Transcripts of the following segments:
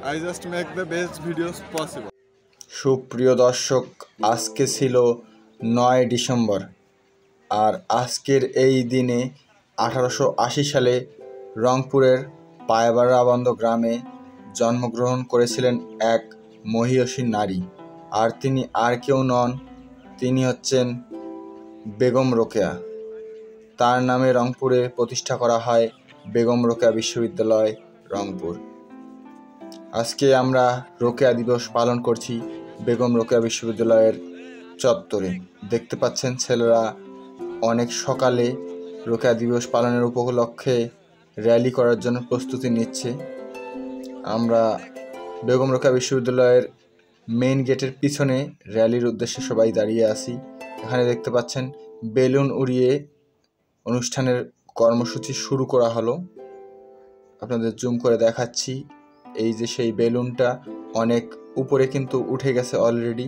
I just make the best videos possible. সুপ্রিয় দর্শক, আজকে ছিল 9 ডিসেম্বর, আর আজকের এই দিনে 1880 সালে রংপুরের পায়রাবন্দ গ্রামে জন্মগ্রহণ করেছিলেন এক মহিয়সী নারী। আর তিনি আর কেউ নন, তিনি হচ্ছেন বেগম রোকেয়া। তার নামে রংপুরে প্রতিষ্ঠা করা হয় বেগম রোকেয়া বিশ্ববিদ্যালয় রংপুর। আজকে আমরা রোকেয়া দিবস পালন করছি বেগম রোকেয়া বিশ্ববিদ্যালয়ের চত্বরে। দেখতে পাচ্ছেন ছেলেরা অনেক সকালে রোকেয়া দিবস পালনের উপলক্ষে র্যালি করার জন্য প্রস্তুতি নিচ্ছে। আমরা বেগম রোকেয়া বিশ্ববিদ্যালয়ের মেইন গেটের পিছনে র্যালির উদ্দেশ্যে সবাই দাঁড়িয়ে আছি। এখানে দেখতে পাচ্ছেন বেলুন উড়িয়ে অনুষ্ঠানের কর্মসূচি শুরু করা হলো। আপনাদের জুম করে দেখাচ্ছি, এই যে সেই বেলুনটা অনেক উপরে কিন্তু উঠে গেছে অলরেডি।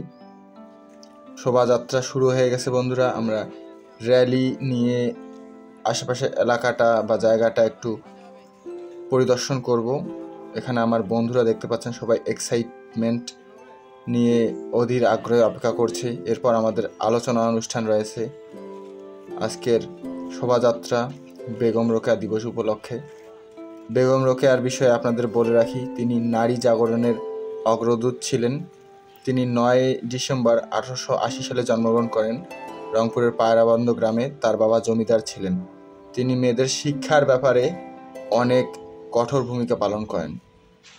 শোভাযাত্রা শুরু হয়ে গেছে বন্ধুরা। আমরা র্যালি নিয়ে আশেপাশে এলাকাটা বা জায়গাটা একটু পরিদর্শন করব। এখানে আমার বন্ধুরা দেখতে পাচ্ছেন সবাই এক্সাইটমেন্ট নিয়ে অধীর আগ্রহে অপেক্ষা করছে। এরপর আমাদের আলোচনা অনুষ্ঠান রয়েছে। আজকের শোভাযাত্রা বেগম রোকেয়া দিবস উপলক্ষে। বেগম রোকেয়ার বিষয়ে আপনাদের বলে রাখি, তিনি নারী জাগরণের অগ্রদূত ছিলেন। তিনি 9 ডিসেম্বর 1880 সালে জন্মগ্রহণ করেন রংপুরের পায়রাবন্দ গ্রামে। তার বাবা জমিদার ছিলেন। তিনি মেয়েদের শিক্ষার ব্যাপারে অনেক কঠোর ভূমিকা পালন করেন।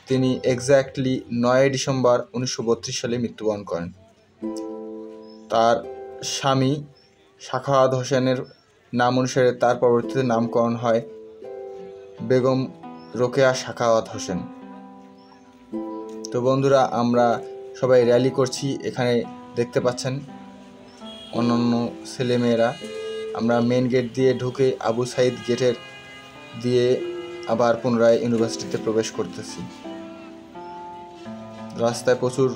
তিনি এক্স্যাক্টলি 9 ডিসেম্বর 1932 সালে মৃত্যুবরণ করেন। তার স্বামী সাখাওয়াত হোসেনের নাম অনুসারে তার পরবর্তীতে নামকরণ হয় বেগম রোকেয়া সাখাওয়াত হোসেন। তো বন্ধুরা, আমরা সবাই র্যালি করছি। এখানে দেখতে পাচ্ছেন অন্যান্য ছেলেমেয়েরা। আমরা মেন গেট দিয়ে ঢুকে আবু সাইদ গেটের দিয়ে আবার পুনরায় ইউনিভার্সিটিতে প্রবেশ করতেছি। রাস্তায় প্রচুর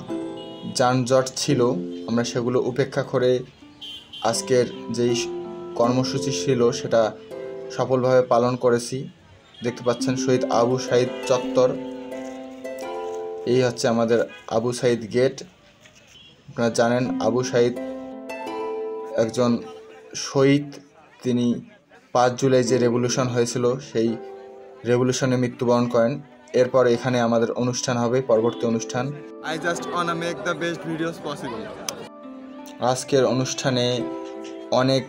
যানজট ছিল, আমরা সেগুলো উপেক্ষা করে আজকের যেই কর্মসূচি ছিল সেটা সফলভাবে পালন করেছি। দেখতে পাচ্ছেন শহীদ আবু সাইদ চত্বর। এই হচ্ছে আমাদের আবু সাইদ গেট। আপনারা জানেন আবু সাইদ একজন শহীদ। তিনি 5 জুলাই যে রেভলিউশন হয়েছিল সেই রেভলিউশনে মৃত্যুবরণ করেন। এরপর এখানে আমাদের অনুষ্ঠান হবে, পরবর্তী অনুষ্ঠান। I just wanna make the best videos possible. আজকের অনুষ্ঠানে অনেক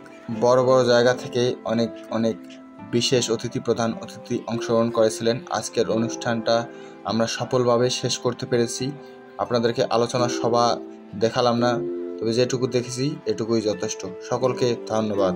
বড় বড় জায়গা থেকে অনেক বিশেষ প্রধান অতিথি অংশগ্রহণ করেছিলেন। আজকের অনুষ্ঠানটা আমরা সফলভাবে শেষ করতে পেরেছি। আপনাদেরকে আলোচনা সভা দেখালাম না, তবে যেটুকু দেখেছি এটুকুই যথেষ্ট। সকলকে ধন্যবাদ।